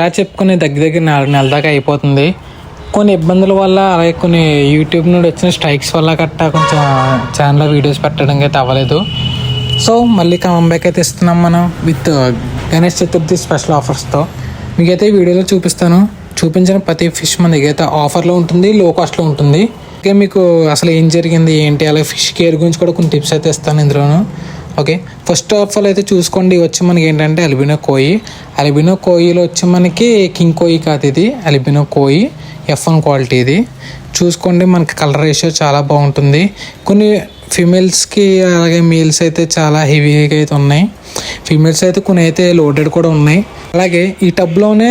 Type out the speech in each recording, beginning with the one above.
ఇలా చెప్పుకుని దగ్గర 4 నెలల దాకా అయిపోతుంది. కొన్ని ఇబ్బందుల వల్ల, అలాగే కొన్ని యూట్యూబ్ నుండి వచ్చిన స్ట్రైక్స్ వల్ల గట్టా కొంచెం ఛానల్లో వీడియోస్ పెట్టడానికి అయితే అవ్వలేదు. సో మళ్ళీ కంబ్యాక్ అయితే ఇస్తున్నాం మనం విత్ గణేష్ చతుర్థి స్పెషల్ ఆఫర్స్తో. మీకైతే ఈ వీడియోలో చూపించిన ప్రతి ఫిష్ మన దగ్గర అయితే ఆఫర్లో ఉంటుంది, లో కాస్ట్లో ఉంటుంది. ఓకే, మీకు అసలు ఏం జరిగింది ఏంటి, అలాగే ఫిష్ కేర్ గురించి కూడా కొన్ని టిప్స్ అయితే ఇస్తాను ఇందులోను. ఓకే, ఫస్ట్ ఆఫ్ ఆల్ అయితే చూసుకోండి, వచ్చి మనకి ఏంటంటే అల్బినో కోయిలో వచ్చి మనకి కింగ్ కోయి కాదు, ఇది అల్బినో కోయి F1 క్వాలిటీ. ఇది చూసుకోండి, మనకి కలర్ రేషియో చాలా బాగుంటుంది. కొన్ని ఫీమేల్స్కి అలాగే మేల్స్ అయితే చాలా హెవీగా అయితే ఉన్నాయి. ఫీమేల్స్ అయితే కొన్ని అయితే లోడెడ్ కూడా ఉన్నాయి. అలాగే ఈ టబ్లోనే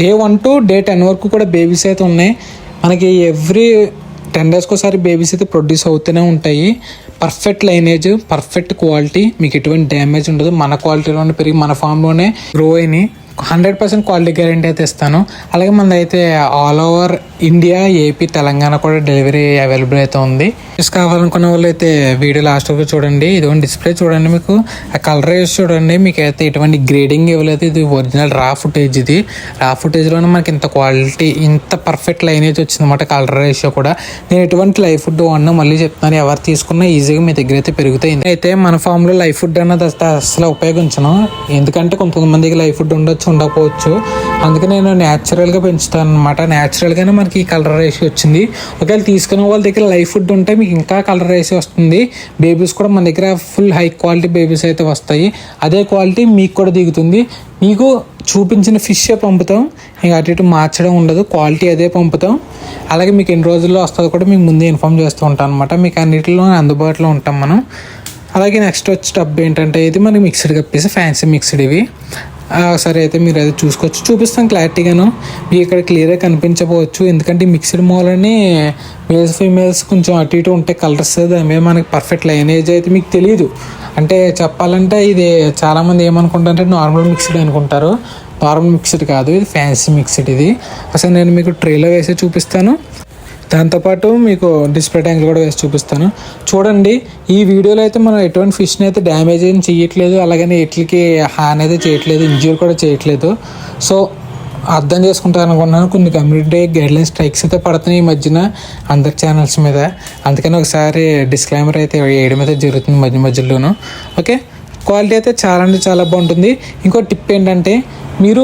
Day 1 to Day 10 వరకు కూడా బేబీస్ అయితే ఉన్నాయి. మనకి ఎవ్రీ 10 daysకి ఒకసారి బేబీస్ అయితే ప్రొడ్యూస్ అవుతూనే ఉంటాయి. పర్ఫెక్ట్ లైనేజ్, పర్ఫెక్ట్ క్వాలిటీ, మీకు ఎటువంటి డ్యామేజ్ ఉండదు. మన క్వాలిటీలోనే పెరిగి మన ఫామ్లోనే గ్రో అయినాయి. 100% క్వాలిటీ గ్యారెంటీ అయితే ఇస్తాను. అలాగే మనదైతే all over India, AP, Telangana కూడా డెలివరీ అవైలబుల్ అయితే ఉంది. కావాలనుకున్న వాళ్ళు అయితే వీడియో లాస్ట్ వరకు చూడండి. ఇదిగోండి డిస్ప్లే చూడండి, మీకు ఆ కలర్ రేస్ చూడండి. మీకు అయితే ఎటువంటి గ్రేడింగ్ ఇవ్వలేదు. ఇది ఒరిజినల్ రా ఫుటేజ్. ఇది రా ఫుటేజ్లోనే మనకి ఇంత క్వాలిటీ, ఇంత పర్ఫెక్ట్ లైనేజ్ వచ్చిందన్నమాట. కలర్ రేషియో కూడా నేను ఎటువంటి లైఫ్ ఫుడ్ వాడినా మళ్ళీ చెప్తాను, ఎవరు తీసుకున్నా ఈజీగా మీ దగ్గర అయితే పెరుగుతాయి. అయితే మన ఫామ్లో లైఫ్ ఫుడ్ అన్నది అసలు ఉపయోగించను, ఎందుకంటే కొంతమందికి లైఫ్ ఫుడ్ ఉండకపోవచ్చు. అందుకే నేను న్యాచురల్గా పెంచుతాను అనమాట. న్యాచురల్గానే మనకి ఈ కలర్ రేషియో వచ్చింది. ఒకవేళ తీసుకునే వాళ్ళ దగ్గర లైఫ్ ఫుడ్ ఉంటే మీకు ఇంకా కలర్ రేషియో వస్తుంది. బేబీస్ కూడా మన దగ్గర ఫుల్ హై క్వాలిటీ బేబీస్ అయితే వస్తాయి. అదే క్వాలిటీ మీకు కూడా దిగుతుంది. మీకు చూపించిన ఫిషే పంపుతాం, ఇంకా అటు ఇటు మార్చడం ఉండదు, క్వాలిటీ అదే పంపుతాం. అలాగే మీకు ఎన్ని రోజుల్లో వస్తుందో కూడా మీకు ముందే ఇన్ఫామ్ చేస్తూ ఉంటాం అనమాట. మీకు అన్నిటిలో అందుబాటులో ఉంటాం మనం. అలాగే నెక్స్ట్ వచ్చే టబ్ ఏంటంటే ఇది మనకి మిక్స్డ్ కప్పేసి ఫ్యాన్సీ మిక్స్డ్. ఇవి సరే అయితే మీరు అది చూపిస్తాను క్లారిటీగాను. మీకు ఇక్కడ క్లియర్గా కనిపించకపోవచ్చు, ఎందుకంటే మిక్స్డ్ మూలని మేల్స్ ఫీమేల్స్ కొంచెం అటు ఇటు ఉంటే కలర్స్, దాని మీద మనకి పర్ఫెక్ట్ లైనేజ్ అయితే మీకు తెలియదు. అంటే చెప్పాలంటే ఇది చాలామంది ఏమనుకుంటారంటే నార్మల్ మిక్స్డ్ అనుకుంటారు. నార్మల్ మిక్స్డ్ కాదు, ఇది ఫ్యాన్సీ మిక్స్డ్. ఇది అసలు నేను మీకు ట్రేలో వేసి చూపిస్తాను, దాంతోపాటు మీకు డిస్ప్లే ట్యాంక్ కూడా వేసి చూపిస్తాను. చూడండి, ఈ వీడియోలో అయితే మనం ఎటువంటి ఫిష్ని అయితే డ్యామేజ్ ఏం చేయట్లేదు, అలాగని ఎట్లకి హాని అయితే చేయట్లేదు, ఇంజ్యూర్ కూడా చేయట్లేదు. సో అర్థం చేసుకుంటారు అనుకున్నాను. కొన్ని కమ్యూనిటీ గైడ్లైన్స్ స్ట్రైక్స్ అయితే పడుతున్నాయి ఈ మధ్యన అందరి ఛానల్స్ మీద. అందుకని ఒకసారి డిస్క్లైమర్ అయితే వేయడం అయితే జరుగుతుంది మధ్యలోనూ. ఓకే, క్వాలిటీ అయితే చాలా అంటే చాలా బాగుంటుంది. ఇంకో టిప్ ఏంటంటే, మీరు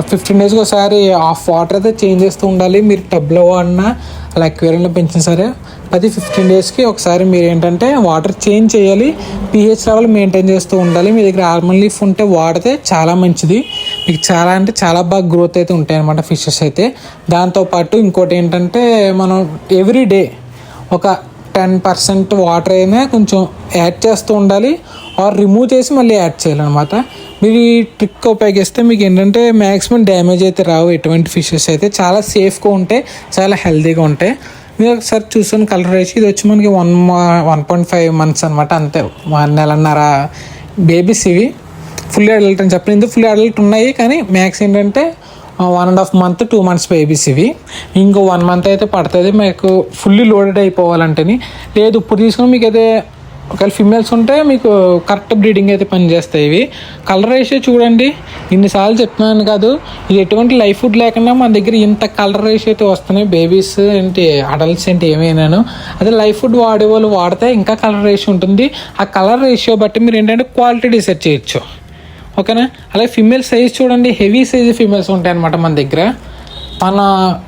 15 daysకి ఒకసారి ఆఫ్ వాటర్ అయితే చేంజ్ చేస్తూ ఉండాలి. మీరు టబ్లో వాడినా అలా అక్వేరియంలో పెంచినా సరే ప్రతి 15 daysకి ఒకసారి మీరు ఏంటంటే వాటర్ చేంజ్ చేయాలి. pH లెవెల్ మెయింటైన్ చేస్తూ ఉండాలి. మీ దగ్గర ఆల్మండ్ లీఫ్ ఉంటే వాడితే చాలా మంచిది. మీకు చాలా అంటే చాలా బాగా గ్రోత్ అయితే ఉంటాయి అన్నమాట ఫిషెస్ అయితే. దాంతోపాటు ఇంకోటి ఏంటంటే, మనం ఎవ్రీ డే ఒక 10% వాటర్ అయినా కొంచెం యాడ్ చేస్తూ ఉండాలి, ఆర్ రిమూవ్ చేసి మళ్ళీ యాడ్ చేయాలన్నమాట. మీరు ఈ ట్రిక్ ఉపయోగిస్తే మీకు ఏంటంటే మ్యాక్సిమం డ్యామేజ్ అయితే రావు. ఎటువంటి ఫిషెస్ అయితే చాలా సేఫ్గా ఉంటాయి, చాలా హెల్తీగా ఉంటాయి. మీరు ఒకసారి చూసుకొని కలర్ వేసి, ఇది వచ్చి మనకి 1.5 months అనమాట, అంతే 1 నెలన్నర బేబీస్. ఇవి ఫుల్లీ అడల్ట్ అని చెప్పిన, ఇందుకు ఫుల్లీ అడల్ట్ ఉన్నాయి, కానీ మ్యాక్స్ ఏంటంటే 1.5 month 2 months బేబీస్ ఇవి. ఇంకో 1 month అయితే పడుతుంది మీకు ఫుల్లీ లోడెడ్ అయిపోవాలంటేని. లేదు ఇప్పుడు తీసుకుని మీకు అయితే ఒకవేళ ఫిమేల్స్ ఉంటే మీకు కరెక్ట్ బ్రీడింగ్ అయితే పనిచేస్తాయి. ఇవి కలర్ రేషియో చూడండి, ఇన్నిసార్లు చెప్తున్నాను కాదు, ఇది ఎటువంటి లైఫ్ ఫుడ్ లేకుండా మన దగ్గర ఇంత కలర్ రేషియో అయితే వస్తున్నాయి. బేబీస్ ఏంటి, అడల్ట్స్ ఏంటి, ఏమైనాను అదే లైఫ్ ఫుడ్ వాడే వాళ్ళు వాడితే ఇంకా కలర్ రేషియో ఉంటుంది. ఆ కలర్ రేషియో బట్టి మీరు ఏంటంటే క్వాలిటీ డిసైడ్ చేయొచ్చు. ఓకేనా? అలాగే ఫిమేల్ సైజ్ చూడండి, హెవీ సైజ్ ఫిమేల్స్ ఉంటాయి అన్నమాట మన దగ్గర.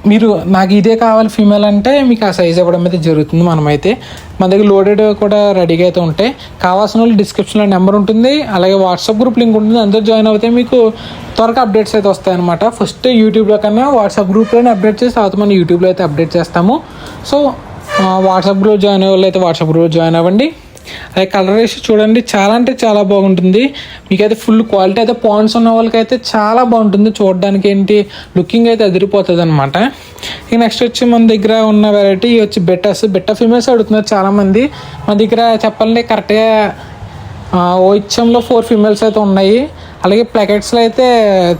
మీరు నాకు ఇదే కావాలి ఫీమేల్ అంటే మీకు ఆ సైజ్ ఇవ్వడం అయితే జరుగుతుంది. మనమైతే మన దగ్గర లోడెడ్ కూడా రెడీగా అయితే ఉంటాయి. కావాల్సిన వాళ్ళు డిస్క్రిప్షన్లో నెంబర్ ఉంటుంది, అలాగే వాట్సాప్ గ్రూప్ లింక్ ఉంటుంది, అందరూ జాయిన్ అవుతే మీకు త్వరగా అప్డేట్స్ అయితే వస్తాయి అనమాట. ఫస్ట్ యూట్యూబ్లో కన్నా వాట్సాప్ గ్రూప్లోనే అప్డేట్ చేసి తర్వాత మనం యూట్యూబ్లో అయితే అప్డేట్ చేస్తాము. సో వాట్సాప్ గ్రూప్ జాయిన్ అయ్యే వాళ్ళు అయితే వాట్సాప్ గ్రూప్ జాయిన్ అవ్వండి. అలాగే కలర్ రేషియో చూడండి, చాలా అంటే చాలా బాగుంటుంది. మీకైతే ఫుల్ క్వాలిటీ అయితే పాయింట్స్ ఉన్న వాళ్ళకైతే చాలా బాగుంటుంది. చూడడానికి ఏంటి లుకింగ్ అయితే అదిరిపోతుంది అనమాట. ఇక నెక్స్ట్ వచ్చి మన దగ్గర ఉన్న వెరైటీ వచ్చి బెట్టా ఫీమేల్స్ అడుగుతున్నారు చాలామంది. మన దగ్గర చెప్పాలంటే కరెక్ట్గా ఓహెచ్ఎంలో 4 ఫీమేల్స్ అయితే ఉన్నాయి. అలాగే ప్లాకెట్స్లో అయితే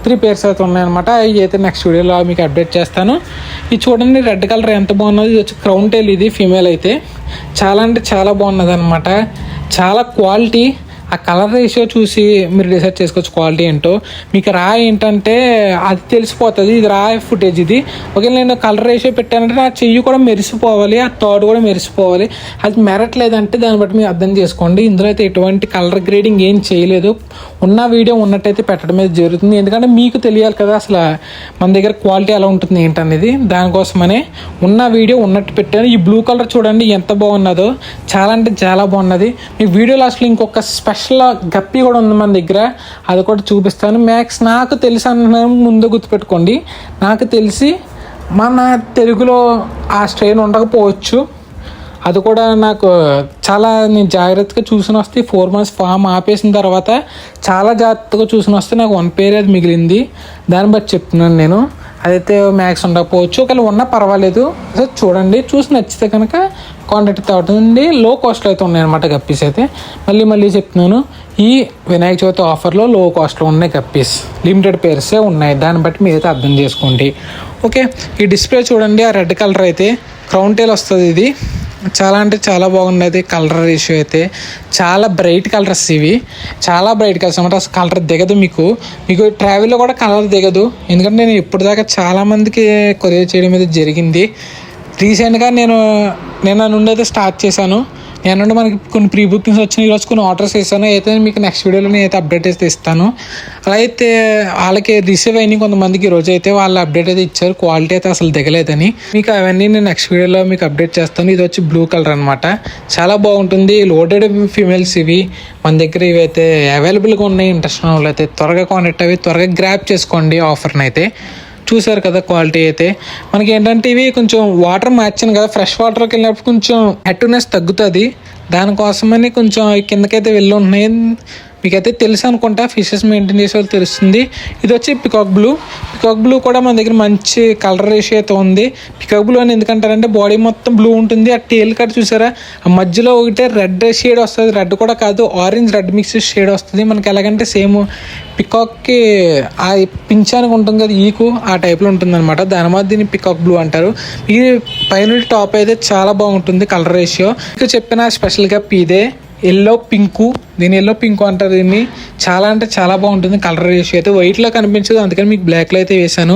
3 pairs అయితే ఉన్నాయన్నమాట. ఇవి అయితే నెక్స్ట్ వీడియోలో మీకు అప్డేట్ చేస్తాను. ఇది చూడండి, రెడ్ కలర్ ఎంత బాగున్నది. ఇది వచ్చి క్రౌన్ టైల్, ఇది ఫీమేల్ అయితే చాలా అంటే చాలా బాగున్నది అనమాట. చాలా క్వాలిటీ, ఆ కలర్ రేషియో చూసి మీరు డిసైడ్ చేసుకోవచ్చు క్వాలిటీ ఏంటో. మీకు రా ఏంటంటే అది తెలిసిపోతుంది, ఇది రా ఫుటేజ్ ఇది. ఒకవేళ నేను కలర్ రేషియో పెట్టానంటే నా చెయ్యి కూడా మెరిసిపోవాలి, ఆ థర్డ్ కూడా మెరిసిపోవాలి. అది మెరట్లేదంటే దాన్ని బట్టి మీరు అర్థం చేసుకోండి. ఇందులో అయితే ఎటువంటి కలర్ గ్రేడింగ్ ఏం చేయలేదు, ఉన్న వీడియో ఉన్నట్టయితే పెట్టడం అయితే జరుగుతుంది. ఎందుకంటే మీకు తెలియాలి కదా అసలు మన దగ్గర క్వాలిటీ ఎలా ఉంటుంది ఏంటనేది, దానికోసమనే ఉన్న వీడియో ఉన్నట్టు పెట్టాను. ఈ బ్లూ కలర్ చూడండి ఎంత బాగున్నదో, చాలా అంటే చాలా బాగున్నది. మీకు వీడియో లాస్ట్లో ఇంకొక స్పెషల్ గప్పి కూడా ఉంది మన దగ్గర, అది కూడా చూపిస్తాను. మ్యాక్స్ నాకు తెలిసి అన్నాను, ముందు గుర్తుపెట్టుకోండి, నాకు తెలిసి మన తెలుగులో ఆ స్ట్రెయిన్ ఉండకపోవచ్చు. అది కూడా నాకు చాలా నేను జాగ్రత్తగా చూసిన వస్తే 4 months ఫామ్ ఆపేసిన తర్వాత చాలా జాగ్రత్తగా చూసిన వస్తే నాకు 1 pair అది మిగిలింది. దాన్ని బట్టి చెప్తున్నాను నేను. అదైతే మ్యాక్స్ ఉండకపోవచ్చు, ఒకవేళ ఉన్నా పర్వాలేదు. సో చూడండి, చూసి నచ్చితే కనుక కాంటాక్ట్ అవుతుంది. లో కాస్ట్లో అయితే ఉన్నాయన్నమాట గప్పీస్ అయితే. మళ్ళీ చెప్తున్నాను, ఈ వినాయక చవితి ఆఫర్లో లో కాస్ట్లో ఉన్నాయి గప్పీస్, లిమిటెడ్ పేర్సే ఉన్నాయి. దాన్ని బట్టి మీరైతే అర్థం చేసుకోండి. ఓకే, ఈ డిస్ప్లే చూడండి, ఆ రెడ్ కలర్ అయితే క్రౌన్ టైల్ వస్తుంది. ఇది చాలా అంటే చాలా బాగున్నది. కలర్ రేషియో అయితే చాలా బ్రైట్ కలర్స్, ఇవి చాలా బ్రైట్ కలర్స్ అనమాట. అసలు కలర్ దిగదు, మీకు ట్రావెల్లో కూడా కలర్ దిగదు. ఎందుకంటే నేను ఇప్పుడు దాకా చాలామందికి కొరియర్ చేయడం అయితే జరిగింది. రీసెంట్గా నేను నిన్న నుండి అయితే స్టార్ట్ చేశాను. నేను నుండి మనకి కొన్ని ప్రీ బుకింగ్స్ వచ్చినాయి, ఈరోజు కొన్ని ఆర్డర్స్ వేసాను. అయితే మీకు నెక్స్ట్ వీడియోలో నేనైతే అప్డేట్ అయితే ఇస్తాను. అలా అయితే వాళ్ళకి రిసీవ్ అయినాయి కొంతమందికి ఈరోజు అయితే, వాళ్ళ అప్డేట్ అయితే ఇచ్చారు, క్వాలిటీ అయితే అసలు దిగలేదని. మీకు అవన్నీ నేను నెక్స్ట్ వీడియోలో మీకు అప్డేట్ చేస్తాను. ఇది వచ్చి బ్లూ కలర్ అనమాట, చాలా బాగుంటుంది. లోడెడ్ ఫీమేల్స్ ఇవి మన దగ్గర, ఇవైతే అవైలబుల్గా ఉన్నాయి. ఇంట్రెస్ట్ ఉన్న వాళ్ళు అయితే త్వరగా కాంటాక్ట్ అవి త్వరగా గ్రాప్ చేసుకోండి ఆఫర్ని అయితే. చూసారు కదా క్వాలిటీ అయితే. మనకి ఏంటంటే ఇవి కొంచెం వాటర్ మార్చాను కదా, ఫ్రెష్ వాటర్కి వెళ్ళినప్పుడు కొంచెం యాక్టివ్నెస్ తగ్గుతుంది. దానికోసమని కొంచెం కిందకైతే వెళ్ళి ఉన్నాయి. మీకైతే తెలుసు అనుకుంటా, ఫిషెస్ మెయింటైన్ చేసే వాళ్ళు తెలుస్తుంది. ఇది వచ్చి పికాక్ బ్లూ కూడా మన దగ్గర మంచి కలర్ రేషియో అయితే ఉంది. పికాక్ బ్లూ అని ఎందుకంటారంటే బాడీ మొత్తం బ్లూ ఉంటుంది. ఆ టేల్ కట్ చూసారా, ఆ మధ్యలో ఒకటే రెడ్ షేడ్ వస్తుంది. రెడ్ కూడా కాదు, ఆరెంజ్ రెడ్ మిక్స్ షేడ్ వస్తుంది. మనకి ఎలాగంటే సేమ్ పికాక్కి ఆ పింఛానికి ఉంటుంది కదా ఈకు, ఆ టైప్లో ఉంటుంది అనమాట. దాని మీద దీన్ని పికాక్ బ్లూ అంటారు. ఈ పైన టాప్ అయితే చాలా బాగుంటుంది కలర్ రేషియో. మీకు చెప్పిన స్పెషల్గా ఇదే ఎల్లో పింకు, దీని ఎల్లో పింకు అంటారు దీన్ని. చాలా అంటే చాలా బాగుంటుంది కలర్ రేషియో అయితే. వైట్లో కనిపించదు, అందుకని మీకు బ్లాక్లో అయితే వేసాను.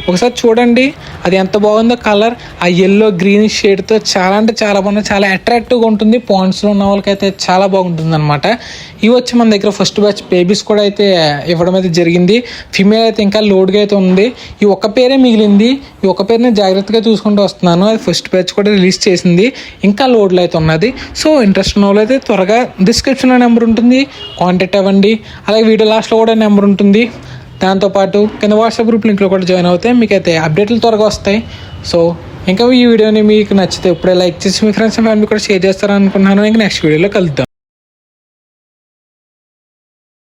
ఒకసారి చూడండి అది ఎంత బాగుందో కలర్, ఆ ఎల్లో గ్రీన్ షేడ్తో చాలా అంటే చాలా బాగుంది, చాలా అట్రాక్టివ్గా ఉంటుంది. పాండ్స్లో ఉన్న వాళ్ళకైతే చాలా బాగుంటుంది అనమాట. ఇవి వచ్చి మన దగ్గర ఫస్ట్ బ్యాచ్ బేబీస్ కూడా అయితే ఇవ్వడం అయితే జరిగింది. ఫిమేల్ అయితే ఇంకా లోడ్గా అయితే ఉంది. ఈ ఒక్క పేరే మిగిలింది, ఈ ఒక్క పేరు నేను జాగ్రత్తగా చూసుకుంటూ వస్తున్నాను. అది ఫస్ట్ బ్యాచ్ కూడా రిలీజ్ చేసింది, ఇంకా లోడ్లో అయితే ఉన్నది. సో ఇంట్రెస్ట్ ఉన్న వాళ్ళు అయితే త్వరగా డిస్క్రిప్షన్లో నెంబర్ ఉంటుంది, కాంటాక్ట్ అవ్వండి. అలాగే వీడియో లాస్ట్లో కూడా నెంబర్ ఉంటుంది. దాంతోపాటు కింద వాట్సాప్ గ్రూప్ లింక్లో కూడా జాయిన్ అవుతాయి, మీకైతే అప్డేట్లు త్వరగా వస్తాయి. సో ఇంకా ఈ వీడియోని మీకు నచ్చితే ఇప్పుడే లైక్ చేసి మీ ఫ్రెండ్స్ అండ్ ఫ్యామిలీ కూడా షేర్ చేస్తారనుకుంటున్నాను. ఇంకా నెక్స్ట్ వీడియోలో కలుద్దాం.